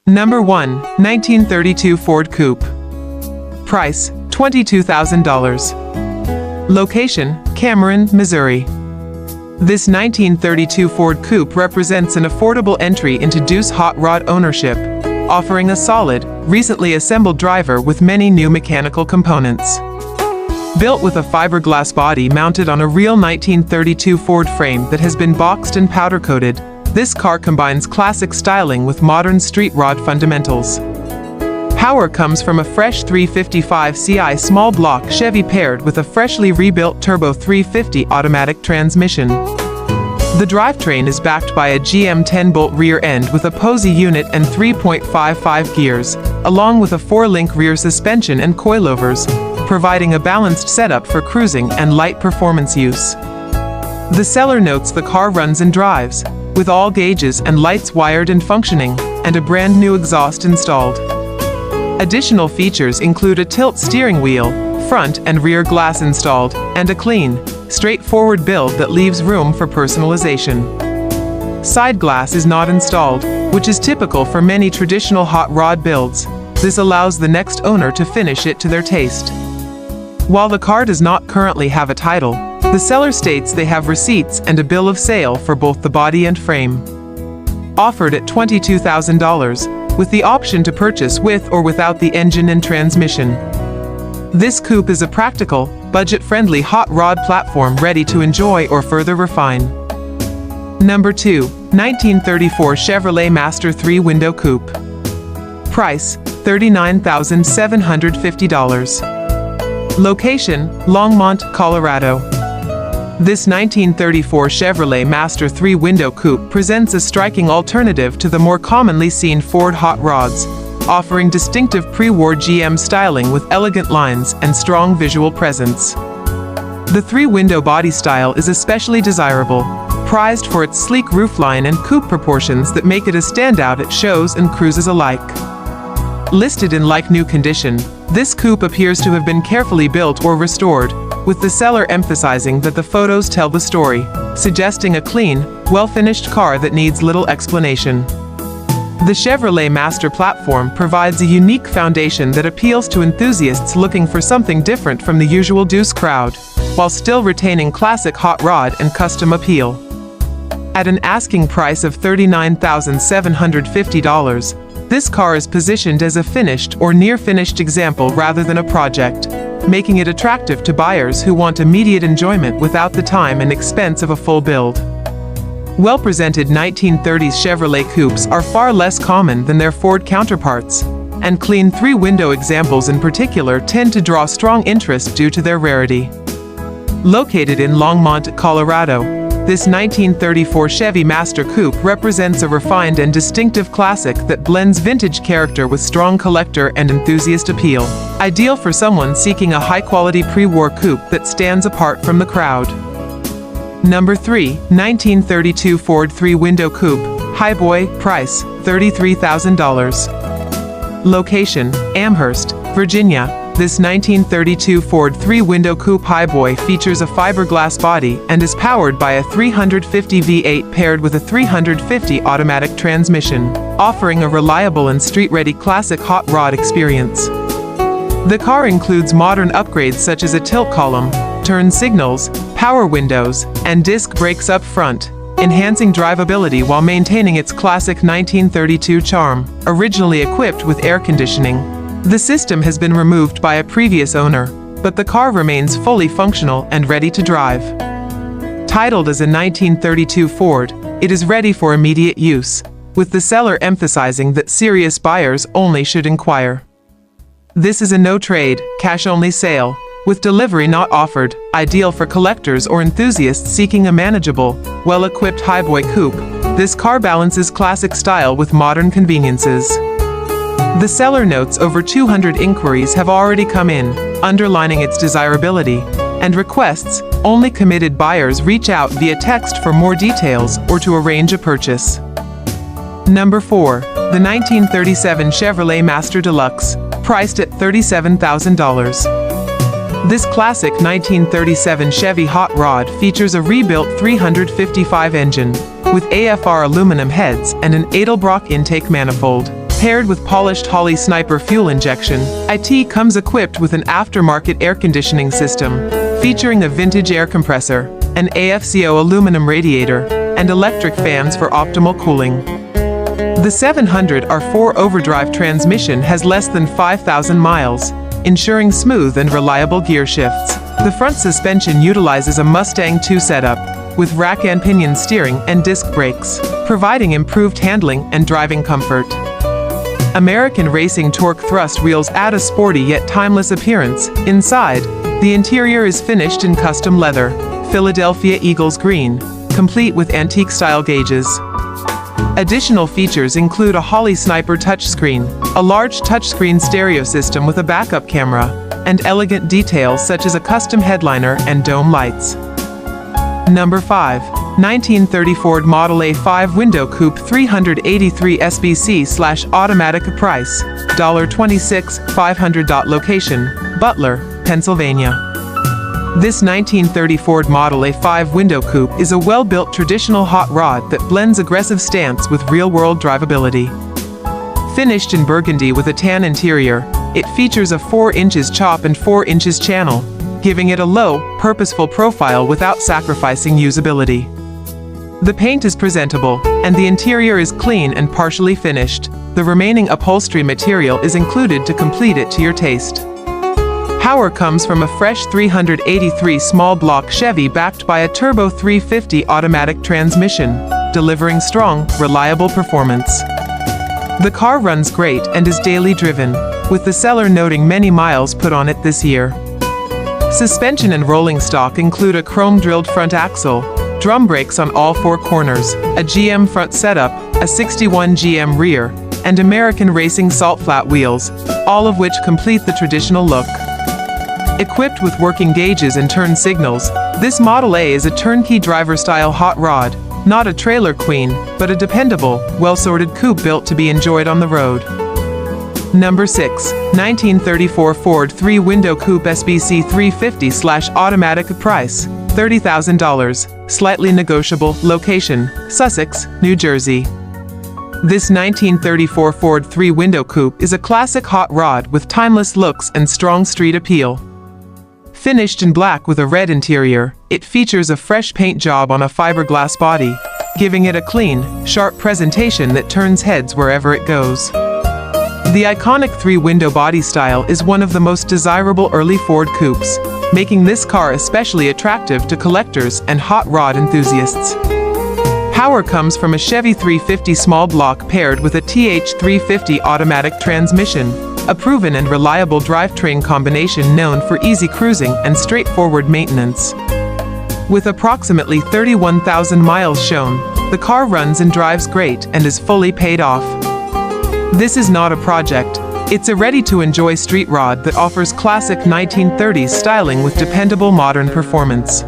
Number 1. 1932 Ford Coupe. Price, $22,000. Location, Cameron, Missouri. This 1932 Ford Coupe represents an affordable entry into deuce hot rod ownership, offering a solid, recently assembled driver with many new mechanical components. Built with a fiberglass body mounted on a real 1932 Ford frame that has been boxed and powder-coated, this car combines classic styling with modern street rod fundamentals. Power comes from a fresh 355 Ci small block Chevy paired with a freshly rebuilt turbo 350 automatic transmission. The drivetrain is backed by a GM 10-bolt rear end with a Posey unit and 3.55 gears, along with a 4-link rear suspension and coilovers, providing a balanced setup for cruising and light performance use. The seller notes the car runs and drives, with all gauges and lights wired and functioning, and a brand new exhaust installed. Additional features include a tilt steering wheel, front and rear glass installed, and a clean, straightforward build that leaves room for personalization. Side glass is not installed, which is typical for many traditional hot rod builds. This allows the next owner to finish it to their taste. While the car does not currently have a title, the seller states they have receipts and a bill of sale for both the body and frame. Offered at $22,000, with the option to purchase with or without the engine and transmission. This coupe is a practical, budget-friendly hot rod platform ready to enjoy or further refine. Number 2. 1934 Chevrolet Master 3-Window Coupe. Price, $39,750. Location, Longmont, Colorado. This 1934 Chevrolet Master 3-Window Coupe presents a striking alternative to the more commonly seen Ford hot rods, offering distinctive pre-war GM styling with elegant lines and strong visual presence. The 3-window body style is especially desirable, prized for its sleek roofline and coupe proportions that make it a standout at shows and cruises alike. Listed in like-new condition, this coupe appears to have been carefully built or restored, with the seller emphasizing that the photos tell the story, suggesting a clean, well-finished car that needs little explanation. The Chevrolet Master platform provides a unique foundation that appeals to enthusiasts looking for something different from the usual deuce crowd, while still retaining classic hot rod and custom appeal. At an asking price of $39,750, this car is positioned as a finished or near-finished example rather than a project, making it attractive to buyers who want immediate enjoyment without the time and expense of a full build. Well-presented 1930s Chevrolet coupes are far less common than their Ford counterparts, and clean 3-window examples in particular tend to draw strong interest due to their rarity. Located in Longmont, Colorado, this 1934 Chevy Master Coupe represents a refined and distinctive classic that blends vintage character with strong collector and enthusiast appeal, ideal for someone seeking a high-quality pre-war coupe that stands apart from the crowd. Number 3. 1932 Ford 3-Window Coupe, Highboy, price, $33,000. Location, Amherst, Virginia. This 1932 Ford 3-Window Coupe Highboy features a fiberglass body and is powered by a 350 V8 paired with a 350 automatic transmission, offering a reliable and street-ready classic hot rod experience. The car includes modern upgrades such as a tilt column, turn signals, power windows, and disc brakes up front, enhancing drivability while maintaining its classic 1932 charm. Originally equipped with air conditioning, the system has been removed by a previous owner, but the car remains fully functional and ready to drive. Titled as a 1932 Ford, it is ready for immediate use, with the seller emphasizing that serious buyers only should inquire. This is a no-trade, cash-only sale, with delivery not offered, ideal for collectors or enthusiasts seeking a manageable, well-equipped highboy coupe. This car balances classic style with modern conveniences. The seller notes over 200 inquiries have already come in, underlining its desirability, and requests only committed buyers reach out via text for more details or to arrange a purchase. Number 4. The 1937 Chevrolet Master Deluxe, priced at $37,000. This classic 1937 Chevy hot rod features a rebuilt 355 engine, with AFR aluminum heads and an Edelbrock intake manifold. Paired with polished Holley Sniper fuel injection, IT comes equipped with an aftermarket air conditioning system, featuring a vintage air compressor, an AFCO aluminum radiator, and electric fans for optimal cooling. The 700R4 overdrive transmission has less than 5,000 miles, ensuring smooth and reliable gear shifts. The front suspension utilizes a Mustang 2 setup, with rack and pinion steering and disc brakes, providing improved handling and driving comfort. American Racing Torque thrust wheels add a sporty yet timeless appearance. Inside, the interior is finished in custom leather, Philadelphia Eagles green, complete with antique-style gauges. Additional features include a Holley Sniper touchscreen, a large touchscreen stereo system with a backup camera, and elegant details such as a custom headliner and dome lights. Number 5. 1930 Ford Model A5 Window Coupe 383 SBC/automatic. Price, $26,500. Location, Butler, Pennsylvania. This 1930 Ford Model A5 Window Coupe is a well-built traditional hot rod that blends aggressive stance with real-world drivability. Finished in burgundy with a tan interior, it features a 4 inches chop and 4 inches channel, giving it a low, purposeful profile without sacrificing usability. The paint is presentable, and the interior is clean and partially finished. The remaining upholstery material is included to complete it to your taste. Power comes from a fresh 383 small block Chevy backed by a turbo 350 automatic transmission, delivering strong, reliable performance. The car runs great and is daily driven, with the seller noting many miles put on it this year. Suspension and rolling stock include a chrome-drilled front axle, drum brakes on all 4 corners, a GM front setup, a 61 GM rear, and American Racing salt flat wheels, all of which complete the traditional look. Equipped with working gauges and turn signals, this Model A is a turnkey driver-style hot rod, not a trailer queen, but a dependable, well-sorted coupe built to be enjoyed on the road. Number 6. 1934 Ford 3-Window Coupe SBC 350/automatic. Price, $30,000, slightly negotiable. Location, Sussex, New Jersey. This 1934 Ford 3-Window Coupe is a classic hot rod with timeless looks and strong street appeal. Finished in black with a red interior, it features a fresh paint job on a fiberglass body, giving it a clean, sharp presentation that turns heads wherever it goes. The iconic 3-window body style is one of the most desirable early Ford coupes, making this car especially attractive to collectors and hot rod enthusiasts. Power comes from a Chevy 350 small block paired with a TH350 automatic transmission, a proven and reliable drivetrain combination known for easy cruising and straightforward maintenance. With approximately 31,000 miles shown, the car runs and drives great and is fully paid off. This is not a project, it's a ready-to-enjoy street rod that offers classic 1930s styling with dependable modern performance.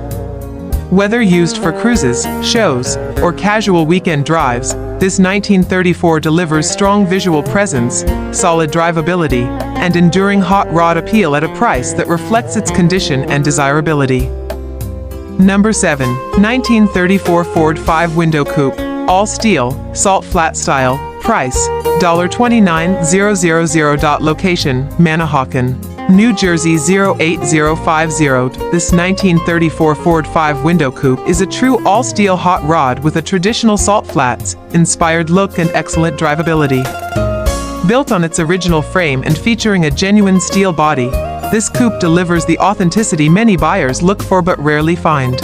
Whether used for cruises, shows, or casual weekend drives, this 1934 delivers strong visual presence, solid drivability, and enduring hot rod appeal at a price that reflects its condition and desirability. Number 7. 1934 Ford 5-Window Coupe, all steel, salt flat style. Price, $29,000. Location, Manahawkin, New Jersey 08050. This 1934 Ford 5-Window Coupe is a true all-steel hot rod with a traditional salt flats, inspired look and excellent drivability. Built on its original frame and featuring a genuine steel body, this coupe delivers the authenticity many buyers look for but rarely find.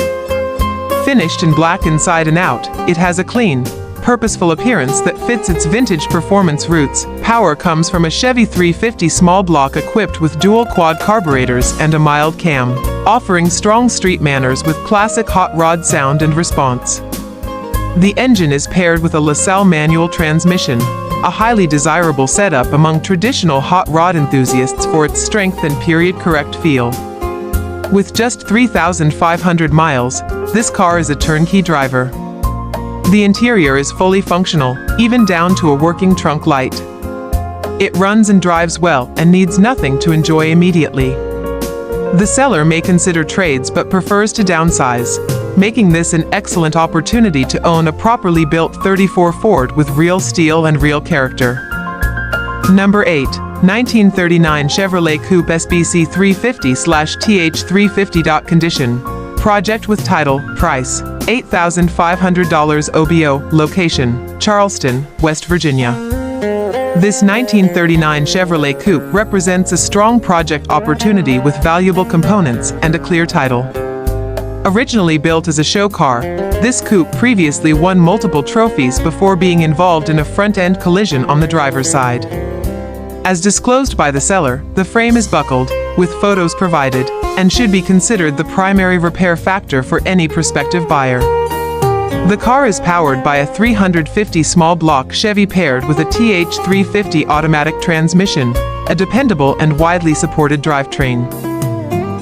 Finished in black inside and out, it has a clean, purposeful appearance that fits its vintage performance roots. Power comes from a Chevy 350 small block equipped with dual quad carburetors and a mild cam, offering strong street manners with classic hot rod sound and response. The engine is paired with a LaSalle manual transmission, a highly desirable setup among traditional hot rod enthusiasts for its strength and period-correct feel. With just 3,500 miles, this car is a turnkey driver. The interior is fully functional, even down to a working trunk light. It runs and drives well and needs nothing to enjoy immediately. The seller may consider trades but prefers to downsize, making this an excellent opportunity to own a properly built 34 Ford with real steel and real character. Number 8. 1939 Chevrolet Coupe SBC 350/TH350. Condition. Project with title, price, $8,500 OBO, location, Charleston, West Virginia. This 1939 Chevrolet Coupe represents a strong project opportunity with valuable components and a clear title. Originally built as a show car, this coupe previously won multiple trophies before being involved in a front-end collision on the driver's side. As disclosed by the seller, the frame is buckled, with photos provided, and should be considered the primary repair factor for any prospective buyer. The car is powered by a 350 small block Chevy paired with a TH350 automatic transmission, a dependable and widely supported drivetrain.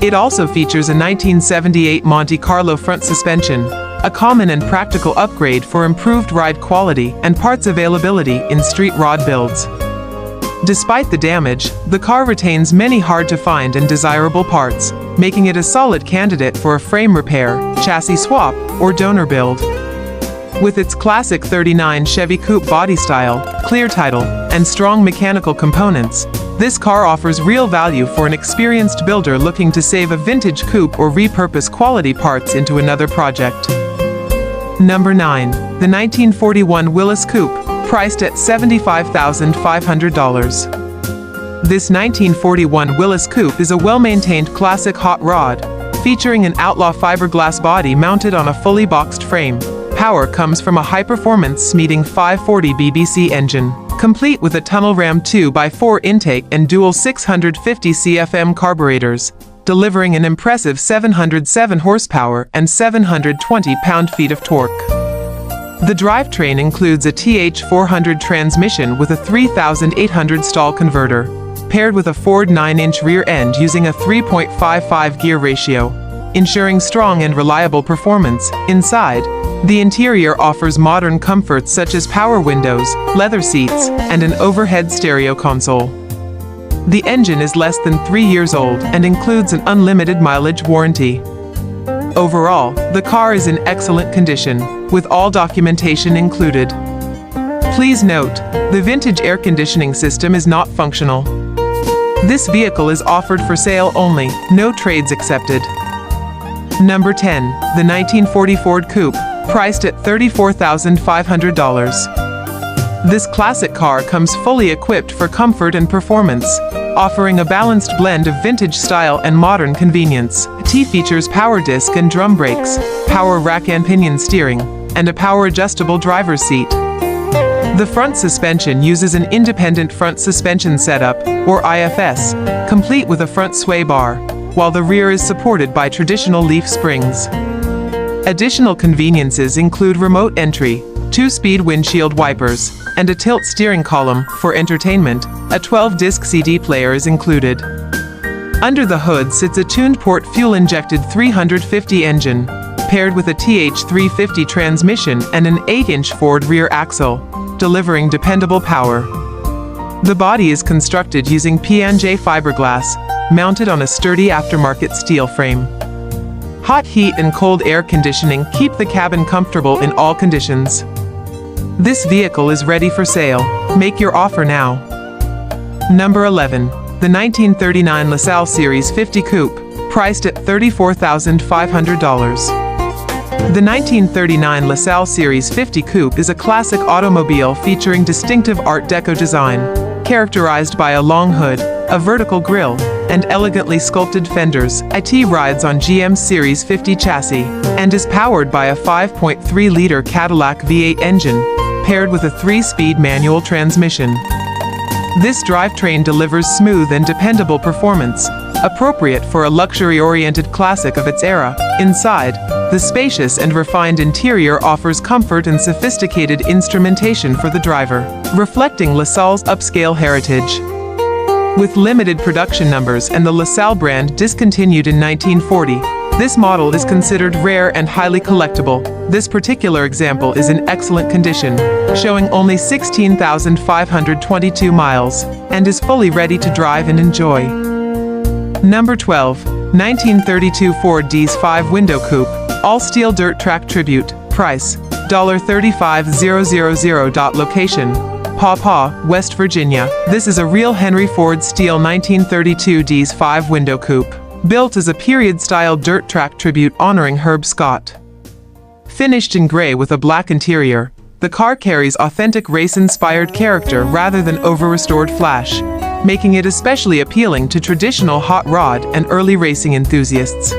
It also features a 1978 Monte Carlo front suspension, a common and practical upgrade for improved ride quality and parts availability in street rod builds. Despite the damage, the car retains many hard-to-find and desirable parts, making it a solid candidate for a frame repair, chassis swap, or donor build. With its classic 39 Chevy Coupe body style, clear title, and strong mechanical components, this car offers real value for an experienced builder looking to save a vintage coupe or repurpose quality parts into another project. Number 9. The 1941 Willys Coupe, priced at $75,500. This 1941 Willys Coupe is a well-maintained classic hot rod, featuring an outlaw fiberglass body mounted on a fully boxed frame. Power comes from a high-performance Smeating 540 BBC engine, complete with a tunnel-ram 2x4 intake and dual 650 CFM carburetors, delivering an impressive 707 horsepower and 720 pound-feet of torque. The drivetrain includes a TH400 transmission with a 3,800 stall converter, paired with a Ford 9-inch rear end using a 3.55 gear ratio, ensuring strong and reliable performance. Inside, the interior offers modern comforts such as power windows, leather seats, and an overhead stereo console. The engine is less than 3 years old and includes an unlimited mileage warranty. Overall, the car is in excellent condition, with all documentation included. Please note, the vintage air conditioning system is not functional. This vehicle is offered for sale only, no trades accepted. Number 10. The 1940 Ford Coupe, priced at $34,500. This classic car comes fully equipped for comfort and performance, offering a balanced blend of vintage style and modern convenience. It features power disc and drum brakes, power rack and pinion steering, and a power-adjustable driver's seat. The front suspension uses an independent front suspension setup, or IFS, complete with a front sway bar, while the rear is supported by traditional leaf springs. Additional conveniences include remote entry, 2-speed windshield wipers, and a tilt steering column. For entertainment, a 12-disc CD player is included. Under the hood sits a tuned-port fuel-injected 350 engine, paired with a TH350 transmission and an 8-inch Ford rear axle, delivering dependable power. The body is constructed using P&J fiberglass, mounted on a sturdy aftermarket steel frame. Hot heat and cold air conditioning keep the cabin comfortable in all conditions. This vehicle is ready for sale. Make your offer now. Number 11. The 1939 LaSalle Series 50 Coupe, priced at $34,500. The 1939 LaSalle Series 50 Coupe is a classic automobile featuring distinctive Art Deco design, characterized by a long hood, a vertical grille, and elegantly sculpted fenders. It rides on GM's Series 50 chassis, and is powered by a 5.3-liter Cadillac V8 engine, paired with a 3-speed manual transmission. This drivetrain delivers smooth and dependable performance, appropriate for a luxury-oriented classic of its era. Inside, the spacious and refined interior offers comfort and sophisticated instrumentation for the driver, reflecting LaSalle's upscale heritage. With limited production numbers and the LaSalle brand discontinued in 1940, this model is considered rare and highly collectible. This particular example is in excellent condition, showing only 16,522 miles, and is fully ready to drive and enjoy. Number 12. 1932 Ford D's 5-window coupe, all-steel dirt track tribute, price, $35,000. Location, Paw Paw, West Virginia. This is a real Henry Ford steel 1932 D's 5-window coupe, built as a period-style dirt track tribute honoring Herb Scott. Finished in gray with a black interior, the car carries authentic race-inspired character rather than over-restored flash, making it especially appealing to traditional hot rod and early racing enthusiasts.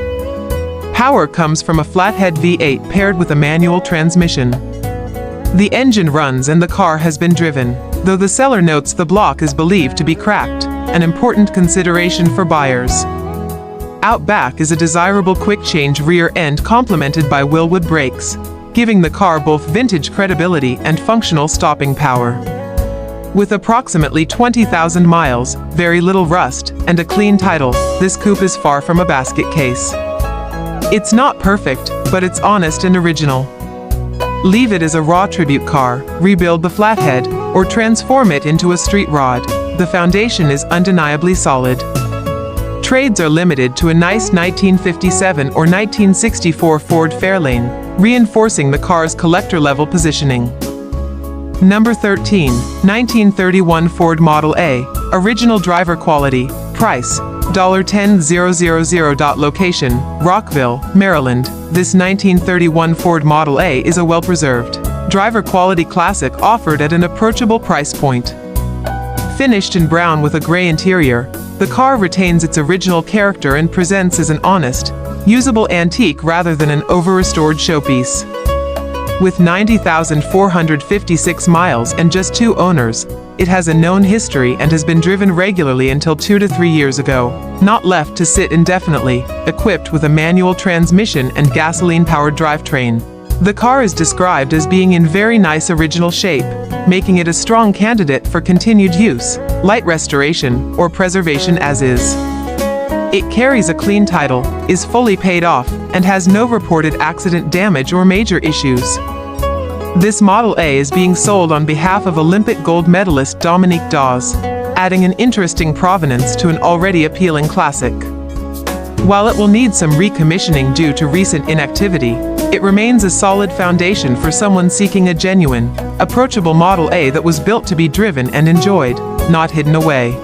Power comes from a flathead V8 paired with a manual transmission. The engine runs and the car has been driven, though the seller notes the block is believed to be cracked, an important consideration for buyers. Out back is a desirable quick-change rear end complemented by Willys brakes, giving the car both vintage credibility and functional stopping power. With approximately 20,000 miles, very little rust, and a clean title, this coupe is far from a basket case. It's not perfect, but it's honest and original. Leave it as a raw tribute car, rebuild the flathead, or transform it into a street rod. The foundation is undeniably solid. Trades are limited to a nice 1957 or 1964 Ford Fairlane, reinforcing the car's collector-level positioning. Number 13, 1931 Ford Model A, original driver quality, price, $10,000. Location, Rockville, Maryland. This 1931 Ford Model A is a well-preserved, driver quality classic offered at an approachable price point. Finished in brown with a gray interior, the car retains its original character and presents as an honest, usable antique rather than an over-restored showpiece. With 90,456 miles and just 2 owners, it has a known history and has been driven regularly until 2 to 3 years ago, not left to sit indefinitely, equipped with a manual transmission and gasoline-powered drivetrain. The car is described as being in very nice original shape, making it a strong candidate for continued use, light restoration, or preservation as is. It carries a clean title, is fully paid off, and has no reported accident damage or major issues. This Model A is being sold on behalf of Olympic gold medalist Dominique Dawes, adding an interesting provenance to an already appealing classic. While it will need some recommissioning due to recent inactivity, it remains a solid foundation for someone seeking a genuine, approachable Model A that was built to be driven and enjoyed, not hidden away.